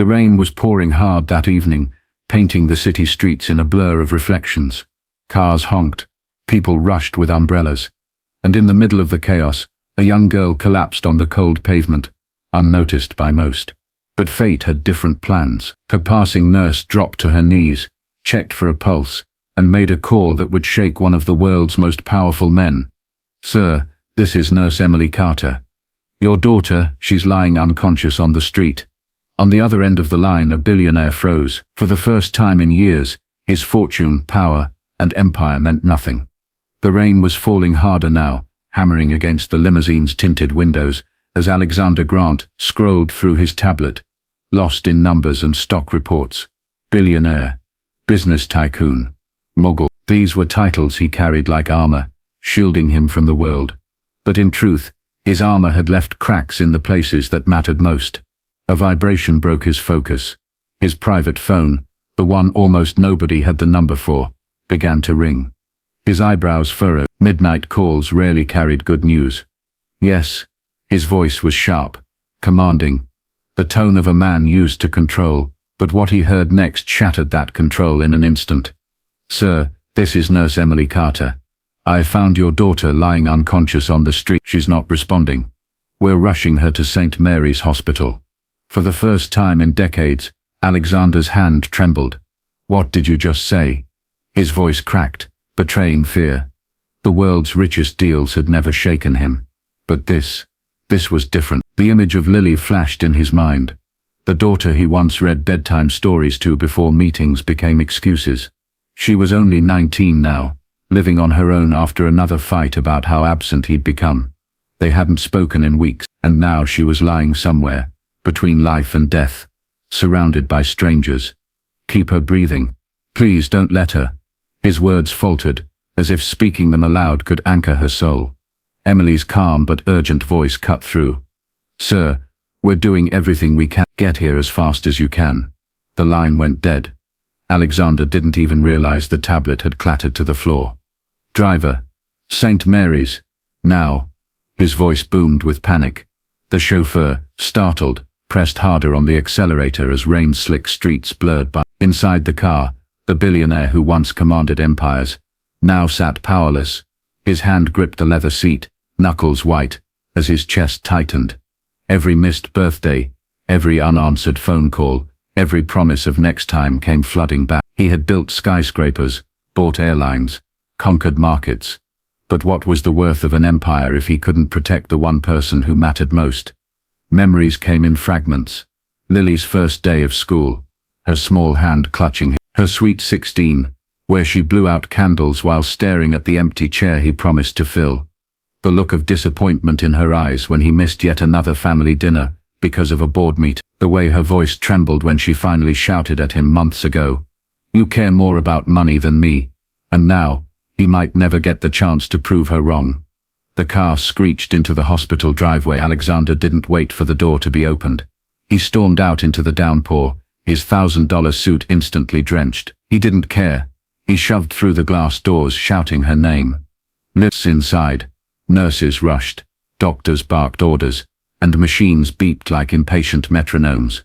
The rain was pouring hard that evening, painting the city streets in a blur of reflections. Cars honked, people rushed with umbrellas, and in the middle of the chaos, a young girl collapsed on the cold pavement, unnoticed by most. But fate had different plans. Her passing nurse dropped to her knees, checked for a pulse, and made a call that would shake one of the world's most powerful men. "Sir, this is Nurse Emily Carter. Your daughter, she's lying unconscious on the street." On the other end of the line, a billionaire froze. For the first time in years, his fortune, power, and empire meant nothing. The rain was falling harder now, hammering against the limousine's tinted windows, as Alexander Grant scrolled through his tablet, lost in numbers and stock reports. Billionaire, business tycoon, mogul. These were titles he carried like armor, shielding him from the world. But in truth, his armor had left cracks in the places that mattered most. A vibration broke his focus. His private phone, the one almost nobody had the number for, began to ring. His eyebrows furrowed. Midnight calls rarely carried good news. Yes, his voice was sharp, commanding, the tone of a man used to control, but what he heard next shattered that control in an instant. "Sir, this is Nurse Emily Carter. I found your daughter lying unconscious on the street. She's not responding. We're rushing her to St. Mary's Hospital." For the first time in decades, Alexander's hand trembled. "What did you just say?" His voice cracked, betraying fear. The world's richest deals had never shaken him. But this was different. The image of Lily flashed in his mind. The daughter he once read bedtime stories to before meetings became excuses. She was only 19 now, living on her own after another fight about how absent he'd become. They hadn't spoken in weeks, and now she was lying somewhere, between life and death, surrounded by strangers. "Keep her breathing. Please don't let her." His words faltered, as if speaking them aloud could anchor her soul. Emily's calm but urgent voice cut through. "Sir, we're doing everything we can. Get here as fast as you can." The line went dead. Alexander didn't even realize the tablet had clattered to the floor. "Driver, St. Mary's, now." His voice boomed with panic. The chauffeur, startled, pressed harder on the accelerator as rain-slick streets blurred by. Inside the car, the billionaire who once commanded empires, now sat powerless. His hand gripped the leather seat, knuckles white, as his chest tightened. Every missed birthday, every unanswered phone call, every promise of next time came flooding back. He had built skyscrapers, bought airlines, conquered markets. But what was the worth of an empire if he couldn't protect the one person who mattered most? Memories came in fragments. Lily's first day of school, her small hand clutching him. Her sweet 16, where she blew out candles while staring at the empty chair he promised to fill. The look of disappointment in her eyes when he missed yet another family dinner because of a board meeting. The way her voice trembled when she finally shouted at him months ago, "You care more about money than me." And now, he might never get the chance to prove her wrong. The car screeched into the hospital driveway. Alexander didn't wait for the door to be opened. He stormed out into the downpour, his $1,000 suit instantly drenched. He didn't care. He shoved through the glass doors, shouting her name. Lips inside. Nurses rushed. Doctors barked orders, and machines beeped like impatient metronomes.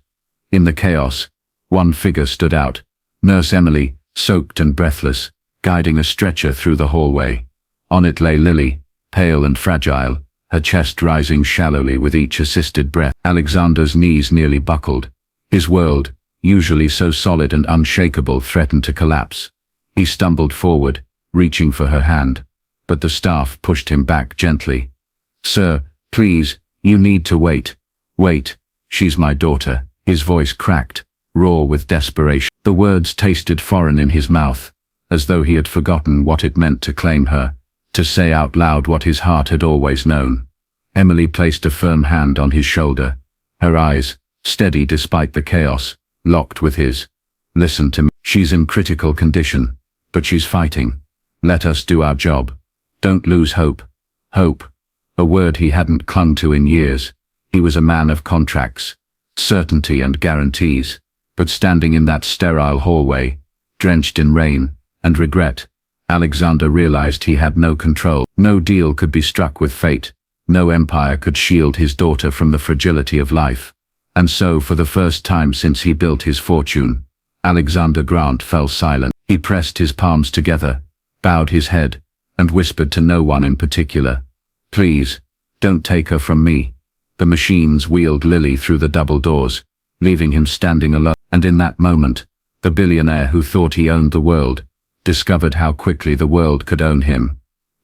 In the chaos, one figure stood out. Nurse Emily, soaked and breathless, guiding a stretcher through the hallway. On it lay Lily, pale and fragile, her chest rising shallowly with each assisted breath. Alexander's knees nearly buckled. His world, usually so solid and unshakable, threatened to collapse. He stumbled forward, reaching for her hand, but the staff pushed him back gently. "Sir, please, you need to wait. Wait, she's my daughter." His voice cracked, raw with desperation. The words tasted foreign in his mouth, as though he had forgotten what it meant to claim her, to say out loud what his heart had always known. Emily placed a firm hand on his shoulder, her eyes, steady despite the chaos, locked with his. "Listen to me. She's in critical condition, but she's fighting. Let us do our job. Don't lose hope." Hope, a word he hadn't clung to in years. He was a man of contracts, certainty and guarantees, but standing in that sterile hallway, drenched in rain and regret, Alexander realized he had no control. No deal could be struck with fate. No empire could shield his daughter from the fragility of life. And so, for the first time since he built his fortune, Alexander Grant fell silent. He pressed his palms together, bowed his head, and whispered to no one in particular, "Please, don't take her from me." The machines wheeled Lily through the double doors, leaving him standing alone. And in that moment, the billionaire who thought he owned the world, discovered how quickly the world could own him.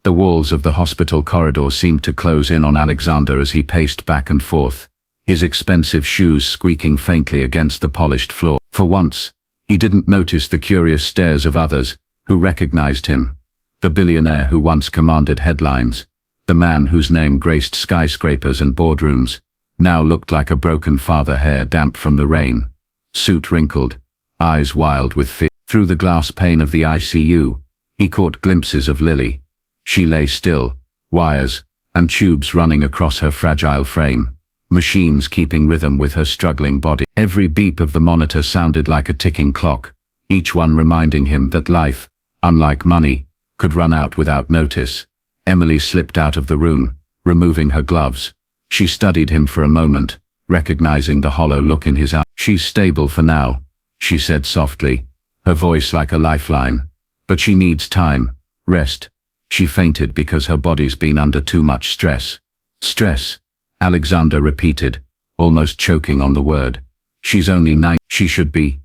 The walls of the hospital corridor seemed to close in on Alexander as he paced back and forth, his expensive shoes squeaking faintly against the polished floor. For once, he didn't notice the curious stares of others, who recognized him. The billionaire who once commanded headlines, the man whose name graced skyscrapers and boardrooms, now looked like a broken father, hair damp from the rain, suit wrinkled, eyes wild with fear. Through the glass pane of the ICU, he caught glimpses of Lily. She lay still, wires and tubes running across her fragile frame, machines keeping rhythm with her struggling body. Every beep of the monitor sounded like a ticking clock, each one reminding him that life, unlike money, could run out without notice. Emily slipped out of the room, removing her gloves. She studied him for a moment, recognizing the hollow look in his eyes. "She's stable for now," she said softly, her voice like a lifeline. "But she needs time, rest." She fainted because her body's been under too much stress. "Stress," Alexander repeated, almost choking on the word. "She's only 9. She should be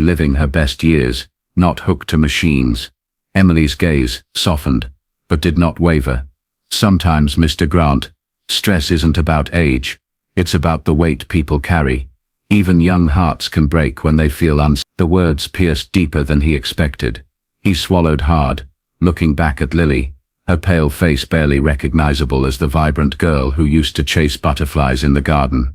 living her best years, not hooked to machines." Emily's gaze softened, but did not waver. "Sometimes, Mr. Grant, stress isn't about age. It's about the weight people carry. Even young hearts can break when they feel The words pierced deeper than he expected. He swallowed hard, looking back at Lily, her pale face barely recognizable as the vibrant girl who used to chase butterflies in the garden.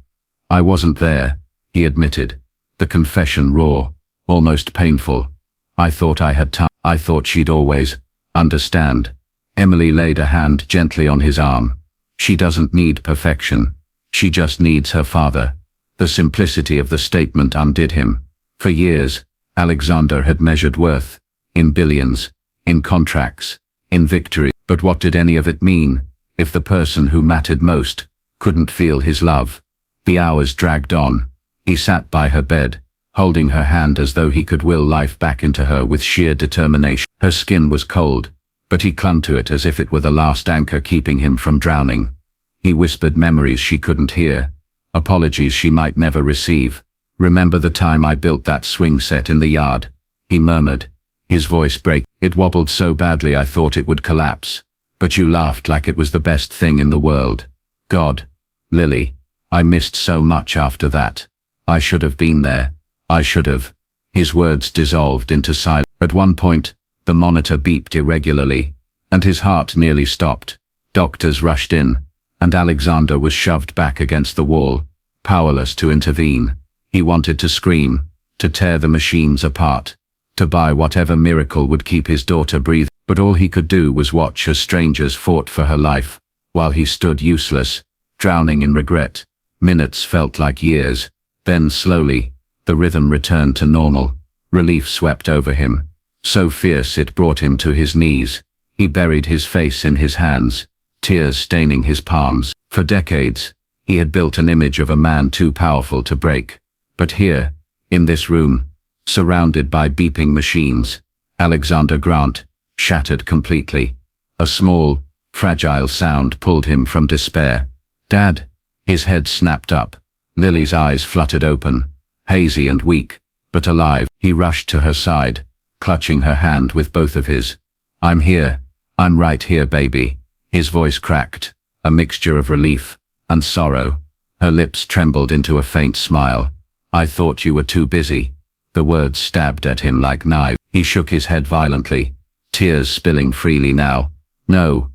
"I wasn't there," he admitted, the confession raw, almost painful. "I thought I had time. I thought she'd always understand." Emily laid a hand gently on his arm. "She doesn't need perfection. She just needs her father." The simplicity of the statement undid him. For years, Alexander had measured worth in billions, in contracts, in victory. But what did any of it mean if the person who mattered most couldn't feel his love? The hours dragged on. He sat by her bed, holding her hand as though he could will life back into her with sheer determination. Her skin was cold, but he clung to it as if it were the last anchor keeping him from drowning. He whispered memories she couldn't hear, apologies she might never receive. "Remember the time I built that swing set in the yard?" he murmured, his voice break. "It wobbled so badly I thought it would collapse. But you laughed like it was the best thing in the world. God, Lily, I missed so much after that. I should have been there. I should have." His words dissolved into silence. At one point, the monitor beeped irregularly, and his heart nearly stopped. Doctors rushed in, and Alexander was shoved back against the wall, powerless to intervene. He wanted to scream, to tear the machines apart, to buy whatever miracle would keep his daughter breathing. But all he could do was watch as strangers fought for her life, while he stood useless, drowning in regret. Minutes felt like years. Then slowly, the rhythm returned to normal. Relief swept over him, so fierce it brought him to his knees. He buried his face in his hands, tears staining his palms. For decades, he had built an image of a man too powerful to break. But here, in this room, surrounded by beeping machines, Alexander Grant shattered completely. A small, fragile sound pulled him from despair. "Dad!" His head snapped up. Lily's eyes fluttered open, hazy and weak, but alive. He rushed to her side, clutching her hand with both of his. "I'm here. I'm right here, baby." His voice cracked, a mixture of relief and sorrow. Her lips trembled into a faint smile. "I thought you were too busy." The words stabbed at him like knives. He shook his head violently, tears spilling freely now. No,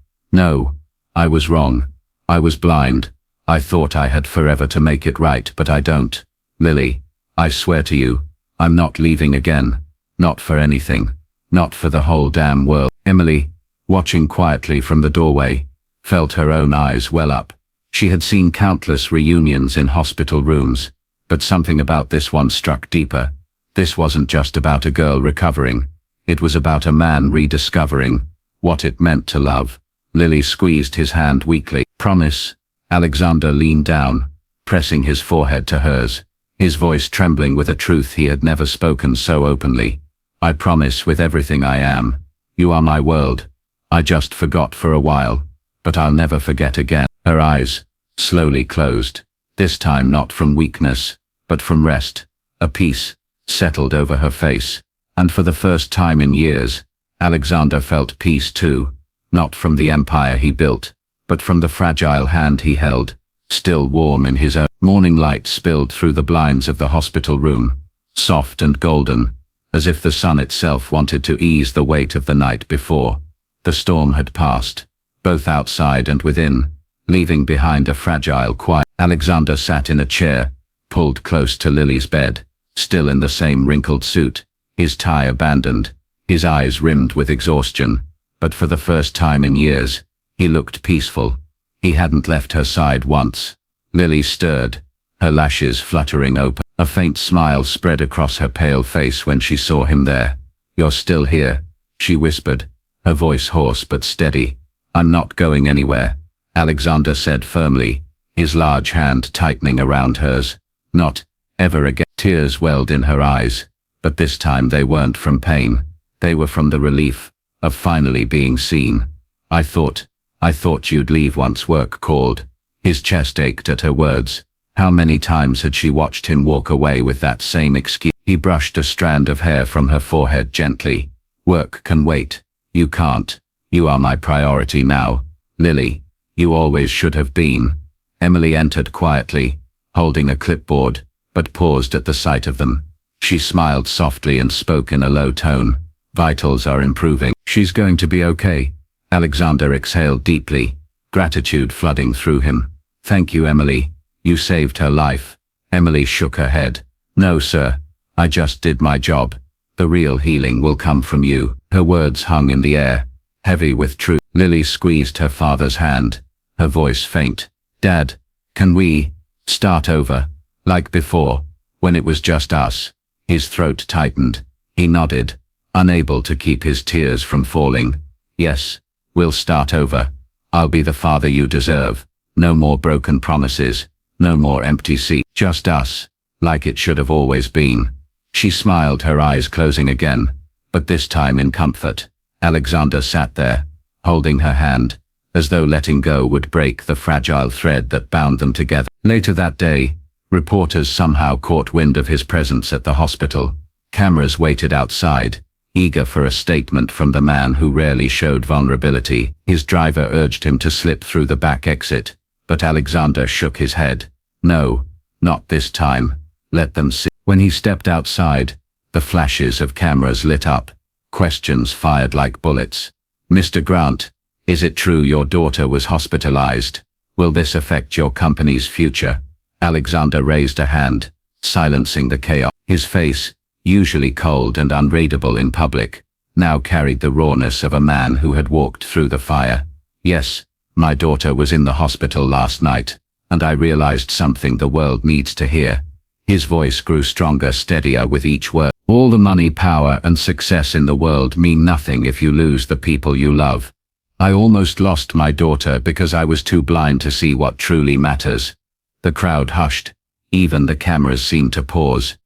I was wrong. I was blind. I thought I had forever to make it right, but I don't. Lily, I swear to you, I'm not leaving again. Not for anything. Not for the whole damn world." Emily, watching quietly from the doorway, felt her own eyes well up. She had seen countless reunions in hospital rooms, but something about this one struck deeper. This wasn't just about a girl recovering. It was about a man rediscovering what it meant to love. Lily squeezed his hand weakly. "Promise." Alexander leaned down. pressing his forehead to hers, his voice trembling with a truth he had never spoken so openly. I promise with everything I am. You are my world. I just forgot for a while, but I'll never forget again. Her eyes slowly closed, this time not from weakness, but from rest. A peace settled over her face, and for the first time in years, Alexander felt peace too, not from the empire he built, but from the fragile hand he held, still warm in his own. Morning light spilled through the blinds of the hospital room, soft and golden, as if the sun itself wanted to ease the weight of the night before. The storm had passed, both outside and within, leaving behind a fragile quiet. Alexander sat in a chair, pulled close to Lily's bed, still in the same wrinkled suit, his tie abandoned, his eyes rimmed with exhaustion, but for the first time in years, he looked peaceful. He hadn't left her side once. Lily stirred, her lashes fluttering open. A faint smile spread across her pale face when she saw him there. "You're still here," she whispered, her voice hoarse but steady. "I'm not going anywhere," Alexander said firmly, his large hand tightening around hers. "Not ever again." Tears welled in her eyes, but this time they weren't from pain. They were from the relief of finally being seen. I thought you'd leave once work called." His chest ached at her words. How many times had she watched him walk away with that same excuse? He brushed a strand of hair from her forehead gently. "Work can wait. You can't. You are my priority now, Lily. You always should have been." Emily entered quietly, holding a clipboard, but paused at the sight of them. She smiled softly and spoke in a low tone. "Vitals are improving." "She's going to be okay." Alexander exhaled deeply, gratitude flooding through him. "Thank you, Emily. You saved her life." Emily shook her head. "No, sir. I just did my job. The real healing will come from you." Her words hung in the air, heavy with truth. Lily squeezed her father's hand, her voice faint. "Dad, can we start over, like before, when it was just us?" His throat tightened. He nodded, unable to keep his tears from falling. "Yes, we'll start over. I'll be the father you deserve. No more broken promises. No more empty seats. Just us, like it should have always been." She smiled, her eyes closing again, but this time in comfort. Alexander sat there, holding her hand, as though letting go would break the fragile thread that bound them together. Later that day, reporters somehow caught wind of his presence at the hospital. Cameras waited outside, eager for a statement from the man who rarely showed vulnerability. His driver urged him to slip through the back exit, but Alexander shook his head. "No, not this time. Let them see." When he stepped outside, the flashes of cameras lit up, questions fired like bullets. "Mr. Grant, is it true your daughter was hospitalized? Will this affect your company's future?" Alexander raised a hand, silencing the chaos. His face, usually cold and unreadable in public, now carried the rawness of a man who had walked through the fire. "Yes, my daughter was in the hospital last night, and I realized something the world needs to hear." His voice grew stronger, steadier with each word. "All the money, power, and success in the world mean nothing if you lose the people you love. I almost lost my daughter because I was too blind to see what truly matters." The crowd hushed. Even the cameras seemed to pause.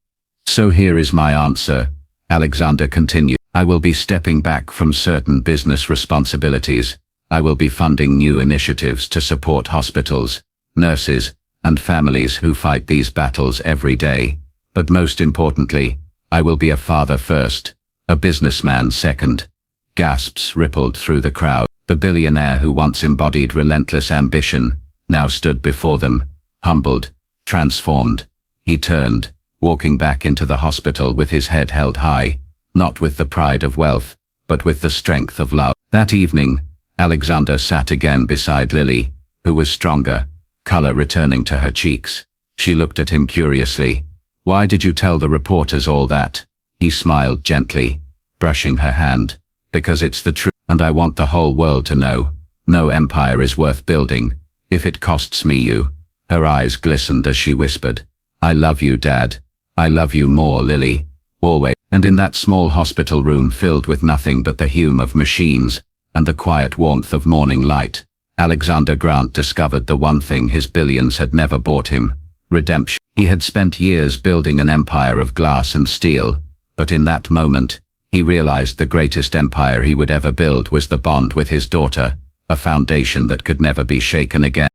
"So here is my answer," Alexander continued. "I will be stepping back from certain business responsibilities. I will be funding new initiatives to support hospitals, nurses, and families who fight these battles every day. But most importantly, I will be a father first, a businessman second." Gasps rippled through the crowd. The billionaire who once embodied relentless ambition now stood before them, humbled, transformed. He turned, walking back into the hospital with his head held high, not with the pride of wealth, but with the strength of love. That evening, Alexander sat again beside Lily, who was stronger, color returning to her cheeks. She looked at him curiously. "Why did you tell the reporters all that?" He smiled gently, brushing her hand. "Because it's the truth, and I want the whole world to know. No empire is worth building if it costs me you." Her eyes glistened as she whispered, "I love you, Dad. I love you more, Lily. Always." And in that small hospital room filled with nothing but the hum of machines and the quiet warmth of morning light, Alexander Grant discovered the one thing his billions had never bought him: redemption. He had spent years building an empire of glass and steel, but in that moment, he realized the greatest empire he would ever build was the bond with his daughter, a foundation that could never be shaken again.